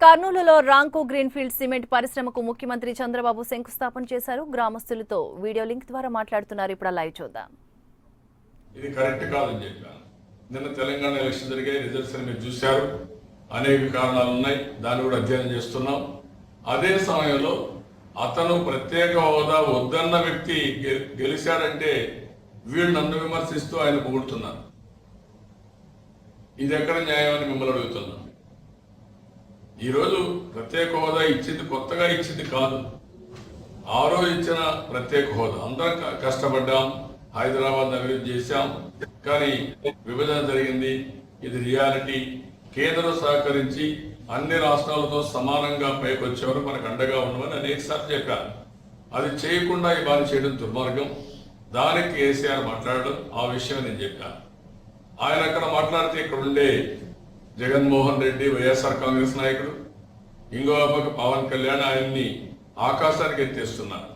కర్నూలులో Ramco greenfield cement పరిశ్రమకు ముఖ్యమంత్రి చంద్రబాబు శంకుస్థాపన చేశారు. గ్రామస్తులతో వీడియో లింక్ ద్వారా మాట్లాడుతున్నారు. ఇప్పుడు లైవ్ చూద్దాం. ఇది కరెక్ట్ కాదని చెప్పాను. నిన్న తెలంగాణ ఎలక్షన్ జరిగాయి, రిజల్ట్స్ మీరు చూశారు. అనేక కారణాలు ఉన్నాయి, దాన్ని కూడా అధ్యయనం చేస్తున్నాం. అదే సమయంలో అతను ప్రత్యేక హోదా వద్దన్న వ్యక్తి గెలిచాడంటే వీళ్ళు నన్ను విమర్శిస్తూ ఆయన పొగుడుతున్నారు. ఇది ఎక్కడ న్యాయం అని మిమ్మల్ని అడుగుతున్నాను. ఈరోజు ప్రత్యేక హోదా ఇచ్చింది కొత్తగా ఇచ్చింది కాదు. ఆ రోజు ఇచ్చిన ప్రత్యేక హోదా అందరం కష్టపడ్డాం, హైదరాబాద్ అభివృద్ధి చేశాం. కానీ విభజన జరిగింది, ఇది రియాలిటీ. కేంద్రం సహకరించి అన్ని రాష్ట్రాలతో సమానంగా పైకి వచ్చేవారు మనకు అండగా ఉండమని అనేకసార్లు చెప్పారు. అది చేయకుండా ఇవాళ చేయడం దుర్మార్గం. దానికి కేసీఆర్ మాట్లాడడం, ఆ విషయం నేను చెప్పాను. ఆయన అక్కడ మాట్లాడితే ఇక్కడ ఉండే జగన్మోహన్ రెడ్డి వైఎస్ఆర్ కాంగ్రెస్ నాయకుడు, ఇంకో పక్క పవన్ కళ్యాణ్ ఆయన్ని ఆకాశానికి ఎత్తేస్తున్నారు.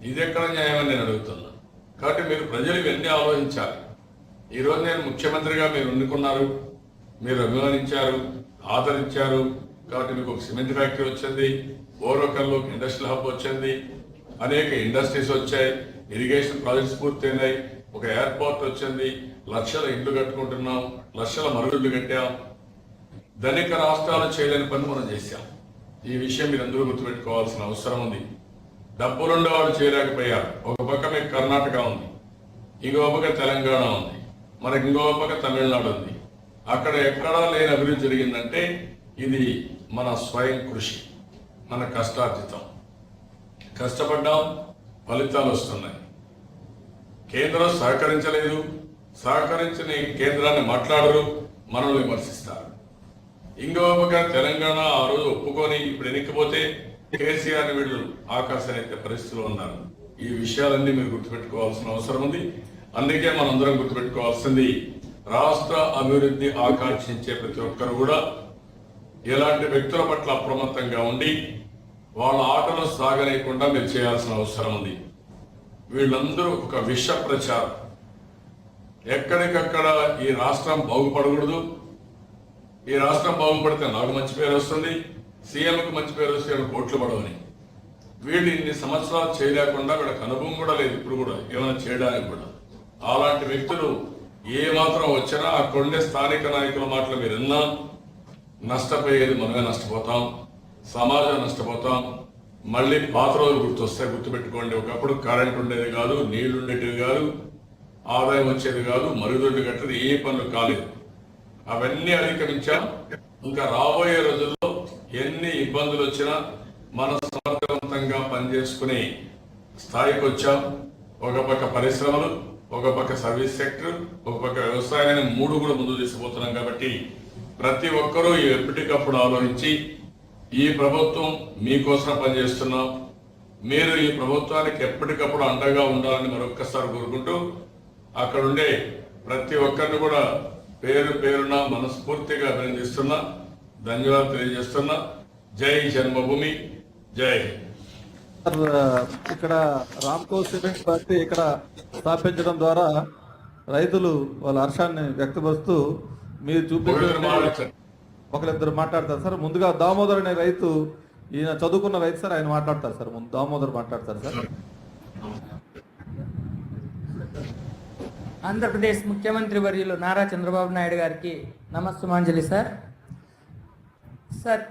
ఇది ఎక్కడ న్యాయమని నేను అడుగుతున్నా. కాబట్టి మీరు ప్రజలు ఇవన్నీ ఆలోచించాలి. ఈరోజు నేను ముఖ్యమంత్రిగా మీరు ఎన్నుకున్నారు, మీరు అభిమానించారు, ఆదరించారు. కాబట్టి మీకు ఒక సిమెంట్ ఫ్యాక్టరీ వచ్చింది, ఓరకల్లోకి ఇండస్ట్రియల్ హబ్ వచ్చింది, అనేక ఇండస్ట్రీస్ వచ్చాయి, ఇరిగేషన్ ప్రాజెక్ట్స్ పూర్తయినాయి, ఒక ఎయిర్పోర్ట్ వచ్చింది, లక్షల ఇండ్లు కట్టుకుంటున్నాం, లక్షల మరుగుళ్ళు కట్టాం. ధనిక రాష్ట్రాలు చేయలేని పని మనం చేశాం. ఈ విషయం మీరు అందరూ గుర్తుపెట్టుకోవాల్సిన అవసరం ఉంది. డబ్బులుండే వాళ్ళు చేయలేకపోయారు. ఒక పక్క మీకు కర్ణాటక ఉంది, ఇంకో పక్క తెలంగాణ ఉంది, మనకి ఇంకో పక్క తమిళనాడు ఉంది. అక్కడ ఎక్కడా లేని అభివృద్ధి జరిగిందంటే ఇది మన స్వయం కృషి, మన కష్టార్జితం. కష్టపడ్డాం, ఫలితాలు వస్తున్నాయి. కేంద్రం సహకరించలేదు, సహకరించిన కేంద్రాన్ని మాట్లాడరు, మనల్ని విమర్శిస్తారు. ఇంకో పక్క తెలంగాణ ఆ రోజు ఒప్పుకొని ఇప్పుడు ఎన్నికపోతే కేసీఆర్ వీళ్ళు ఆకాశాన్ని పరిస్థితిలో ఉన్నారు. ఈ విషయాలన్నీ మీరు గుర్తుపెట్టుకోవాల్సిన అవసరం ఉంది. అందుకే మనందరం గుర్తుపెట్టుకోవాల్సింది, రాష్ట్ర అభివృద్ధి ఆకాంక్షించే ప్రతి ఒక్కరు కూడా ఎలాంటి వ్యక్తుల పట్ల అప్రమత్తంగా ఉండి వాళ్ళ ఆటలు సాగనేయకుండా మీరు చేయాల్సిన అవసరం ఉంది. వీళ్ళందరూ ఒక విష ప్రచారం. ఎక్కడికక్కడ ఈ రాష్ట్రం బాగుపడకూడదు, ఈ రాష్ట్రం బాగుపడితే నాకు మంచి పేరు వస్తుంది, సీఎంకు మంచి పేరు వస్తే కోట్లు పడవని. వీళ్ళు ఇన్ని సంవత్సరాలు చేయలేకుండా వీళ్ళకి అనుభవం కూడా లేదు, ఇప్పుడు కూడా ఏమైనా చేయడానికి కూడా. అలాంటి వ్యక్తులు ఏ మాత్రం వచ్చినా ఆ కొండే స్థానిక నాయకుల మాటలు మీరు విన్నా నష్టపోయేది మనమే నష్టపోతాం, సమాజం నష్టపోతాం. మళ్ళీ పాత రోజులు గుర్తొస్తాయి. గుర్తుపెట్టుకోండి, ఒకప్పుడు కరెంట్ ఉండేది కాదు, నీళ్లు ఉండేటివి కాదు, ఆదాయం వచ్చేది కాదు, మరుగుదొడ్లు కట్టేది, ఏ పనులు కాలేదు. అవన్నీ అధిగమించాం. ఇంకా రాబోయే రోజుల్లో ఎన్ని ఇబ్బందులు వచ్చినా మనం సమర్థవంతంగా పనిచేసుకునే స్థాయికి వచ్చాం. ఒక పక్క పరిశ్రమలు, ఒక పక్క సర్వీస్ సెక్టర్, ఒక పక్క వ్యవసాయాన్ని మూడు కూడా ముందు తీసుకుపోతున్నాం. కాబట్టి ప్రతి ఒక్కరూ ఎప్పటికప్పుడు ఆలోచించి ఈ ప్రభుత్వం మీకోసం పనిచేస్తున్నాం, మీరు ఈ ప్రభుత్వానికి ఎప్పటికప్పుడు అండగా ఉండాలని మరొక్కసారి కోరుకుంటూ అక్కడుండే ప్రతి ఒక్కరిని కూడా పేరు పేరున మనస్ఫూర్తిగా అభినందిస్తున్నా, ధన్యవాదాలు తెలియజేస్తున్నా. జై జన్మభూమి, జై హింద్. ఇక్కడ రామ్కో సిమెంట్ ఫ్యాక్టరీ ఇక్కడ స్థాపించడం ద్వారా రైతులు వాళ్ళ హర్షాన్ని వ్యక్తపరుస్తూ మీరు చూపించారు. ఒకరిద్దరు మాట్లాడతారు సార్. ముందుగా దామోదర్ అనే రైతు, ఈయన చదువుకున్న రైతు సార్, ఆయన మాట్లాడతారు సార్. ముందు దామోదర్ మాట్లాడతారు సార్. ఆంధ్రప్రదేశ్ ముఖ్యమంత్రి వర్యులు నారా చంద్రబాబు నాయుడు గారికి నమస్సుమాంజలి సార్. సార్,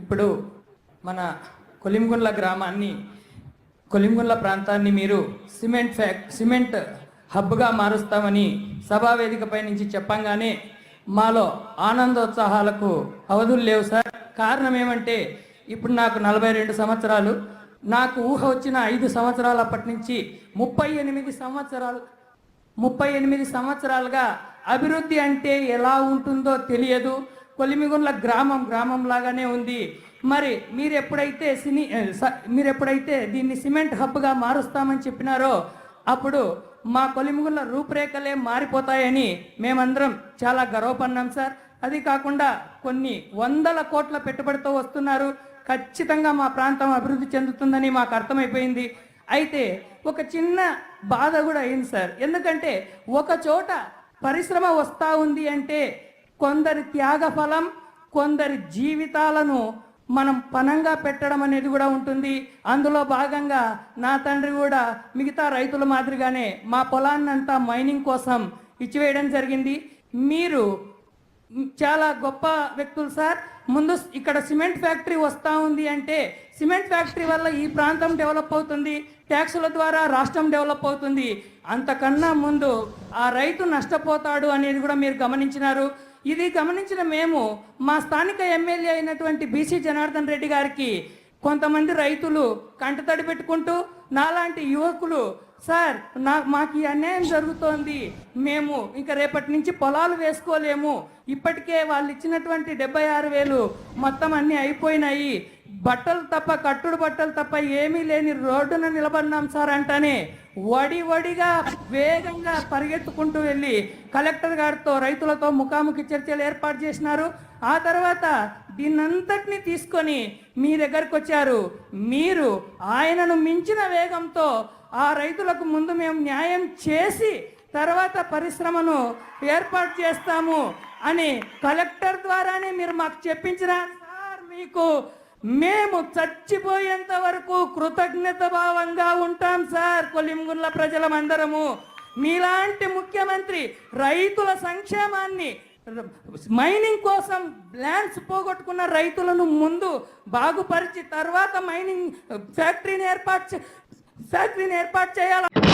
ఇప్పుడు మన కొలింగుండ్ల గ్రామాన్ని, కొలింగుండ్ల ప్రాంతాన్ని మీరు సిమెంట్ హబ్గా మారుస్తామని సభావేదికపై నుంచి చెప్పంగానే మాలో ఆనందోత్సాహాలకు అవధులు లేవు సార్. కారణం ఏమంటే ఇప్పుడు నాకు 42 సంవత్సరాలు, నాకు ఊహ వచ్చిన 5 సంవత్సరాలు అప్పటి నుంచి 38 సంవత్సరాలుగా అభివృద్ధి అంటే ఎలా ఉంటుందో తెలియదు. కొలిమిగుండ్ల గ్రామం లాగానే ఉంది. మరి మీరు ఎప్పుడైతే దీన్ని సిమెంట్ హబ్గా మారుస్తామని చెప్పినారో అప్పుడు మా కొలిమిగుండ్ల రూపురేఖలే మారిపోతాయని మేమందరం చాలా గర్వపడినాం సార్. అది కాకుండా కొన్ని 100 కోట్ల పెట్టుబడితో వస్తున్నారు. ఖచ్చితంగా మా ప్రాంతం అభివృద్ధి చెందుతుందని మాకు అర్థమైపోయింది. అయితే ఒక చిన్న బాధ కూడా అయింది సార్. ఎందుకంటే ఒక చోట పరిశ్రమ వస్తూ ఉంది అంటే కొందరి త్యాగ ఫలం, కొందరి జీవితాలను మనం పణంగా పెట్టడం అనేది కూడా ఉంటుంది. అందులో భాగంగా నా తండ్రి కూడా మిగతా రైతుల మాదిరిగానే మా పొలాన్నంతా మైనింగ్ కోసం ఇచ్చివేయడం జరిగింది. మీరు చాలా గొప్ప వ్యక్తులు సార్. ముందు ఇక్కడ సిమెంట్ ఫ్యాక్టరీ వస్తూ ఉంది అంటే సిమెంట్ ఫ్యాక్టరీ వల్ల ఈ ప్రాంతం డెవలప్ అవుతుంది, ట్యాక్సుల ద్వారా రాష్ట్రం డెవలప్ అవుతుంది. అంతకన్నా ముందు ఆ రైతు నష్టపోతాడు అనేది కూడా మీరు గమనించినారు. ఇది గమనించిన మేము మా స్థానిక ఎమ్మెల్యే అయినటువంటి బీసీ జనార్దన్ రెడ్డి గారికి కొంతమంది రైతులు కంటతడి పెట్టుకుంటూ నాలాంటి యువకులు సార్ మాకు ఈ అన్యాయం జరుగుతోంది, మేము ఇంకా రేపటి నుంచి పొలాలు వేసుకోలేము, ఇప్పటికే వాళ్ళు ఇచ్చినటువంటి 76,000 మొత్తం అన్నీ అయిపోయినాయి, బట్టలు తప్ప కట్టుడు బట్టలు తప్ప ఏమీ లేని రోడ్డున నిలబడినాం సార్ అంటానే వడిగా వేగంగా పరిగెత్తుకుంటూ వెళ్ళి కలెక్టర్ గారితో రైతులతో ముఖాముఖి చర్చలు ఏర్పాటు చేసినారు. ఆ తర్వాత దీన్నంతటినీ తీసుకొని మీ దగ్గరకు వచ్చారు. మీరు ఆయనను మించిన వేగంతో ఆ రైతులకు ముందు మేము న్యాయం చేసి తర్వాత పరిశ్రమను ఏర్పాటు చేస్తాము అని కలెక్టర్ ద్వారానే మీరు మాకు చెప్పించిన సార్, మీకు మేము చచ్చిపోయేంత వరకు కృతజ్ఞత భావంగా ఉంటాం సార్. కొలింగుండ్ల ప్రజలమందరము మీలాంటి ముఖ్యమంత్రి రైతుల సంక్షేమాన్ని, మైనింగ్ కోసం ల్యాండ్స్ పోగొట్టుకున్న రైతులను ముందు బాగుపరిచి తర్వాత మైనింగ్ ఫ్యాక్టరీని ఏర్పాటు చేయాలి.